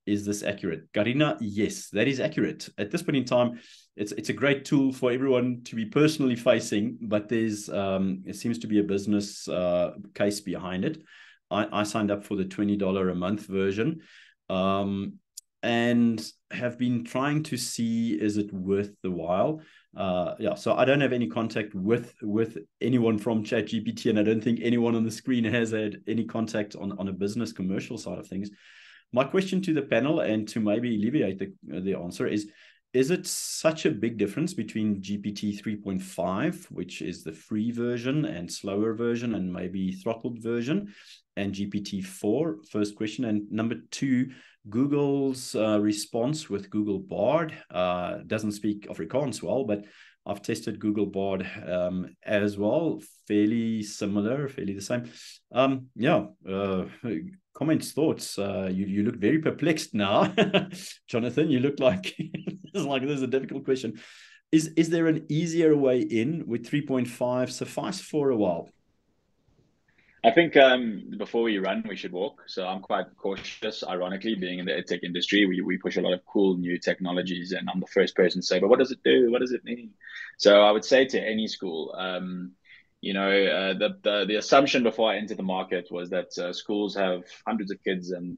Speaker 1: Is this accurate? Karina, yes, that is accurate. At this point in time, it's a great tool for everyone to be personally facing, but there's it seems to be a business case behind it. I signed up for the $20 a month version. And have been trying to see, is it worth the while? Yeah, so I don't have any contact with anyone from ChatGPT, and I don't think anyone on the screen has had any contact on a business commercial side of things. My question to the panel, and to maybe alleviate the answer, is it such a big difference between GPT 3.5, which is the free version and slower version and maybe throttled version, and GPT-4? First question. And number two, Google's response with Google Bard doesn't speak Afrikaans well, but I've tested Google Bard as well. Fairly similar, fairly the same. Yeah, comments, thoughts. You look very perplexed now. Jonathan, you look like it's like this is a difficult question. Is there an easier way in? With 3.5 suffice for a while?
Speaker 3: I think before we run, we should walk. So I'm quite cautious, ironically, being in the tech industry. We push a lot of cool new technologies, and I'm the first person to say, but what does it do? What does it mean? So I would say to any school, the assumption before I entered the market was that schools have hundreds of kids and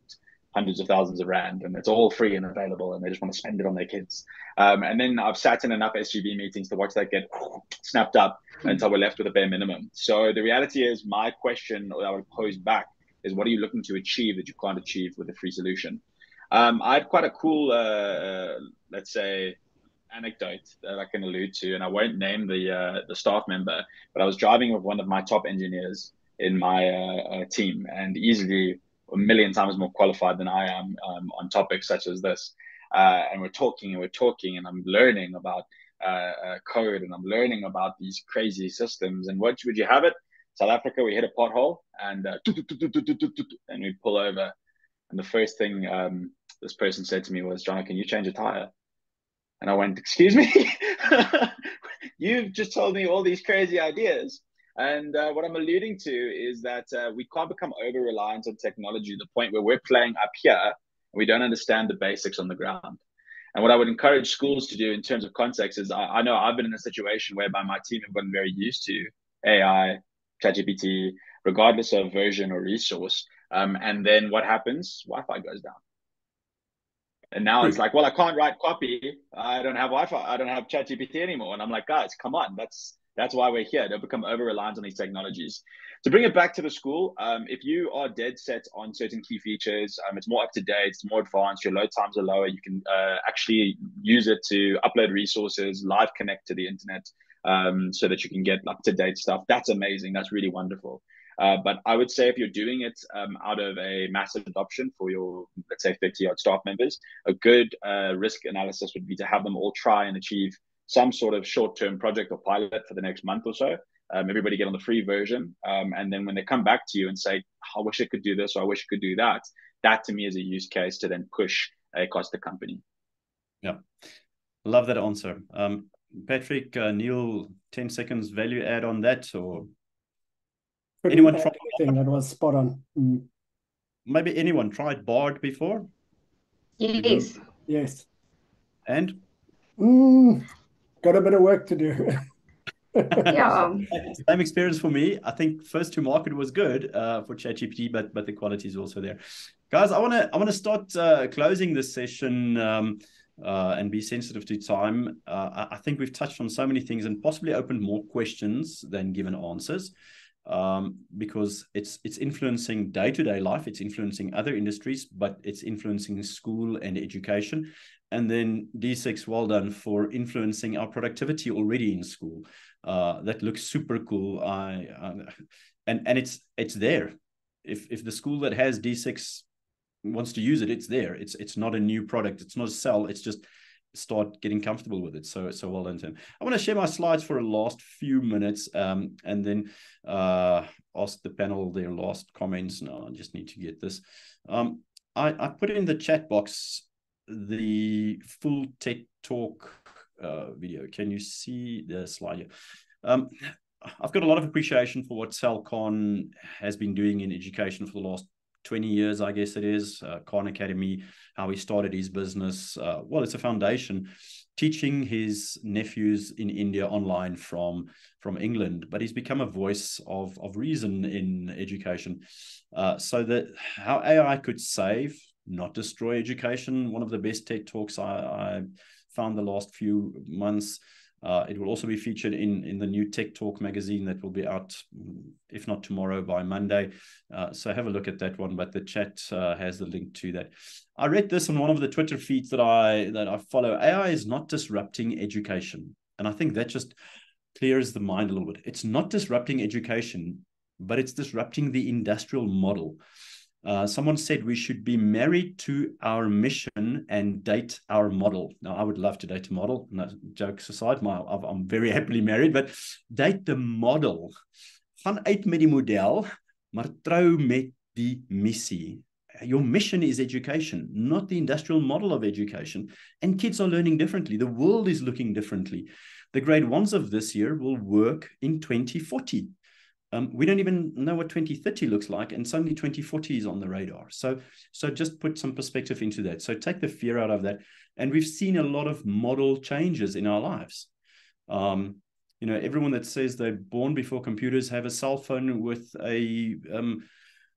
Speaker 3: hundreds of thousands of Rand, and it's all free and available, and they just want to spend it on their kids. And then I've sat in enough SGB meetings to watch that get snapped up until we're left with a bare minimum. So the reality is, my question that I would pose back is, what are you looking to achieve that you can't achieve with a free solution? I have quite a cool, let's say, anecdote that I can allude to, and I won't name the staff member, but I was driving with one of my top engineers in my team, and easily a million times more qualified than I am on topics such as this. And we're talking, and I'm learning about code, and I'm learning about these crazy systems. And what would you have it? South Africa, we hit a pothole, and and we pull over. And the first thing this person said to me was, "John, can you change a tire?" And I went, "Excuse me? You've just told me all these crazy ideas." And what I'm alluding to is that we can't become over-reliant on technology to the point where we're playing up here and we don't understand the basics on the ground. And what I would encourage schools to do in terms of context is, I know I've been in a situation whereby my team have gotten very used to AI, ChatGPT, regardless of version or resource. And then what happens? Wi-Fi goes down. And now it's like, well, I can't write copy. I don't have Wi-Fi. I don't have ChatGPT anymore. And I'm like, guys, come on. That's why we're here. Don't become over-reliant on these technologies. To bring it back to the school, if you are dead set on certain key features, it's more up to date, it's more advanced, your load times are lower, you can actually use it to upload resources, live connect to the internet, so that you can get up-to-date stuff. That's amazing. That's really wonderful. But I would say if you're doing it out of a massive adoption for your, let's say, 30-odd staff members, a good risk analysis would be to have them all try and achieve some sort of short-term project or pilot for the next month or so. Everybody get on the free version. And then when they come back to you and say, I wish I could do this, or I wish I could do that, that to me is a use case to then push across the company.
Speaker 1: Yeah, love that answer. Patric, Nielle, 10 seconds value add on that, or anyone tried
Speaker 5: anything that was spot on?
Speaker 1: Maybe anyone tried Bard before?
Speaker 6: Yes.
Speaker 5: Yes.
Speaker 1: And?
Speaker 5: Got a bit of work to do.
Speaker 6: Yeah.
Speaker 1: Same experience for me. I think first to market was good for ChatGPT, but the quality is also there. Guys, I want to start closing this session and be sensitive to time. I think we've touched on so many things and possibly opened more questions than given answers, because it's influencing day-to-day life, it's influencing other industries, but it's influencing school and education. And then D6, well done for influencing our productivity already in school. That looks super cool. And it's there. If the school that has D6 wants to use it, it's there. It's not a new product. It's not a sell. It's just start getting comfortable with it. So well done, Tim. I want to share my slides for the last few minutes, and then ask the panel their last comments. No, I just need to get this. I put in the chat box the full tech talk video. Can you see the slide here? I've got a lot of appreciation for what Salcon has been doing in education for the last 20 years, I guess it is. Khan Academy, how he started his business. Well, it's a foundation, teaching his nephews in India online from England, but he's become a voice of reason in education. So that how AI could save, not destroy education. One of the best TED Talks I found the last few months. It will also be featured in the new Tech Talk magazine that will be out, if not tomorrow, by Monday. So have a look at that one, but the chat has the link to that. I read this on one of the Twitter feeds that I follow. AI is not disrupting education. And I think that just clears the mind a little bit. It's not disrupting education, but it's disrupting the industrial model. Someone said we should be married to our mission and date our model. Now, I would love to date a model. No, jokes aside, I'm very happily married, but date the model. Gaan uit met die model, maar trou met die missie. Your mission is education, not the industrial model of education. And kids are learning differently. The world is looking differently. The grade ones of this year will work in 2040. We don't even know what 2030 looks like, and suddenly 2040 is on the radar. So just put some perspective into that. So take the fear out of that. And we've seen a lot of model changes in our lives. Everyone that says they're born before computers have a cell phone with a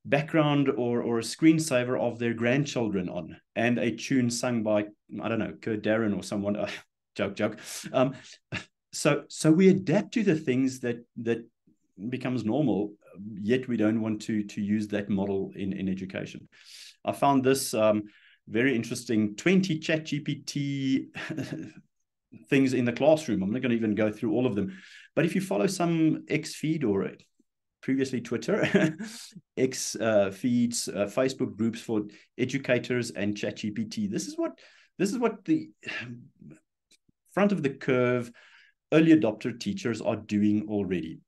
Speaker 1: background or a screensaver of their grandchildren on, and a tune sung by, I don't know, Kurt Darren or someone. Joke. So we adapt to the things that becomes normal, yet we don't want to use that model in education. I found this very interesting. 20 ChatGPT things in the classroom. I'm not going to even go through all of them, but if you follow some X feed or previously Twitter, X feeds, Facebook groups for educators and ChatGPT, this is what the front of the curve early adopter teachers are doing already.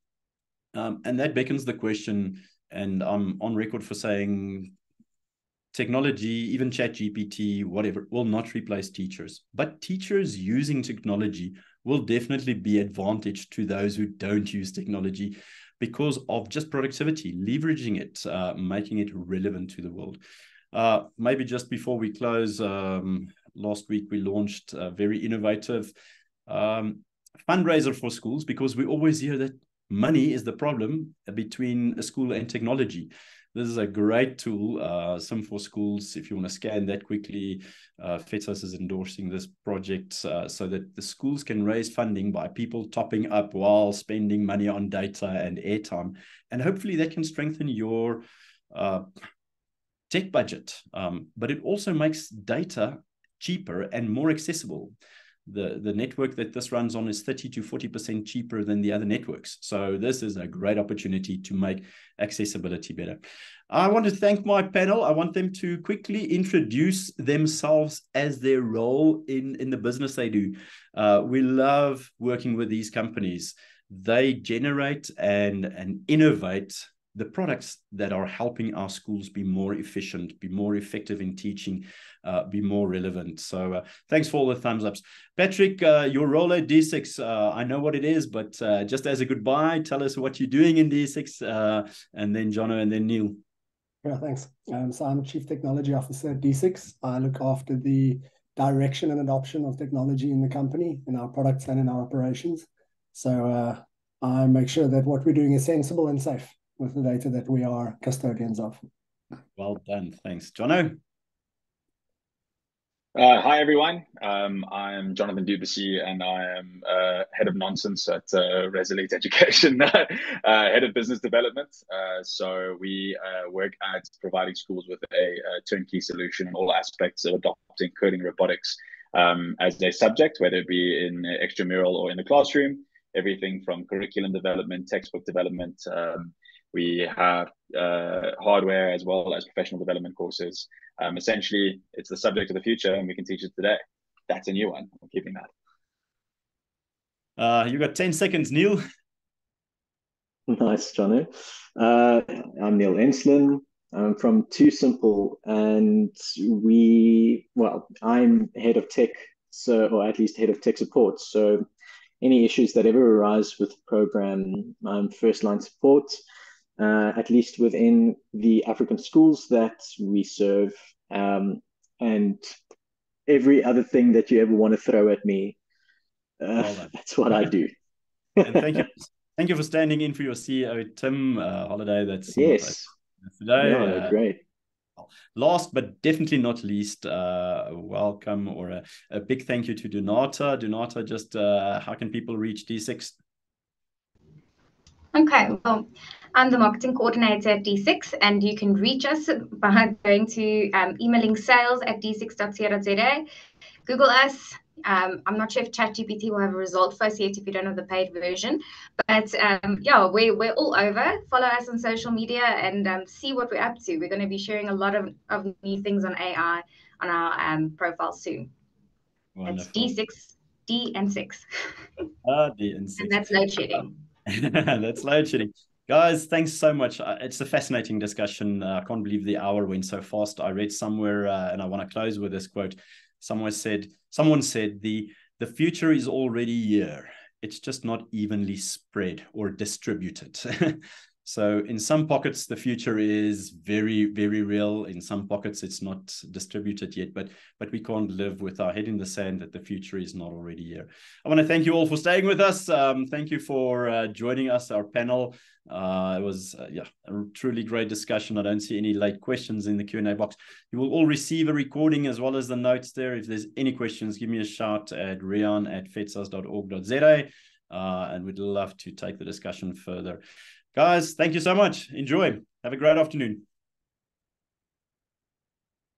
Speaker 1: And that beckons the question, and I'm on record for saying technology, even ChatGPT, whatever, will not replace teachers. But teachers using technology will definitely be advantage to those who don't use technology because of just productivity, leveraging it, making it relevant to the world. Maybe just before we close, last week we launched a very innovative fundraiser for schools, because we always hear that money is the problem between a school and technology. This is a great tool, Sim for Schools. If you want to scan that quickly, FEDSAS is endorsing this project so that the schools can raise funding by people topping up while spending money on data and airtime. And hopefully that can strengthen your tech budget. But it also makes data cheaper and more accessible. The network that this runs on is 30 to 40% cheaper than the other networks. So this is a great opportunity to make accessibility better. I want to thank my panel. I want them to quickly introduce themselves as their role in the business they do. We love working with these companies. They generate and innovate the products that are helping our schools be more efficient, be more effective in teaching, be more relevant. So thanks for all the thumbs ups. Patric, your role at D6, I know what it is, but just as a goodbye, tell us what you're doing in D6, and then Jono, and then Nielle.
Speaker 5: Yeah, thanks. So I'm Chief Technology Officer at D6. I look after the direction and adoption of technology in the company, in our products and in our operations. So I make sure that what we're doing is sensible and safe with the data that we are custodians of.
Speaker 1: Well done. Thanks. Jono?
Speaker 3: Hi, everyone. I'm Jonathan Dubussy, and I am head of nonsense at Resolute Education, head of business development. So we work at providing schools with a turnkey solution in all aspects of adopting coding robotics as a subject, whether it be in extramural or in the classroom, everything from curriculum development, textbook development. We have hardware as well as professional development courses. Essentially, it's the subject of the future, and we can teach it today. That's a new one. I'm keeping that.
Speaker 1: You got 10 seconds, Nielle.
Speaker 4: Nice, Jono. I'm Nielle Enslin. I'm from Too Simple, and I'm head of tech, or at least head of tech support. So any issues that ever arise with the program, I'm first line support, at least within the African schools that we serve, and every other thing that you ever want to throw at me, that's what I do.
Speaker 1: And thank you for standing in for your CEO, Tim Holiday. That's
Speaker 4: yes.
Speaker 1: Today.
Speaker 4: No, great.
Speaker 1: Last but definitely not least, welcome or a big thank you to Donata. Donata, just how can people reach D6?
Speaker 6: Okay, well, I'm the marketing coordinator at D6, and you can reach us by going to emailing sales@d6.co.za. Google us. I'm not sure if ChatGPT will have a result for us yet if you don't have the paid version. But yeah, we're all over. Follow us on social media and see what we're up to. We're going to be sharing a lot of new things on AI on our profile soon.
Speaker 1: Wonderful.
Speaker 6: It's D6, D and 6.
Speaker 1: D and 6.
Speaker 6: And that's load shedding.
Speaker 1: That's load shedding. Guys, thanks so much. It's a fascinating discussion. I can't believe the hour went so fast. I read somewhere, and I want to close with this quote. Someone said, the future is already here. It's just not evenly spread or distributed. So in some pockets, the future is very, very real. In some pockets, it's not distributed yet, but we can't live with our head in the sand that the future is not already here. I want to thank you all for staying with us. Thank you for joining us, our panel. It was a truly great discussion. I don't see any late questions in the Q&A box. You will all receive a recording as well as the notes there. If there's any questions, give me a shout at riaan@fedsas.org.za, and we'd love to take the discussion further. Guys, thank you so much. Enjoy. Have a great afternoon.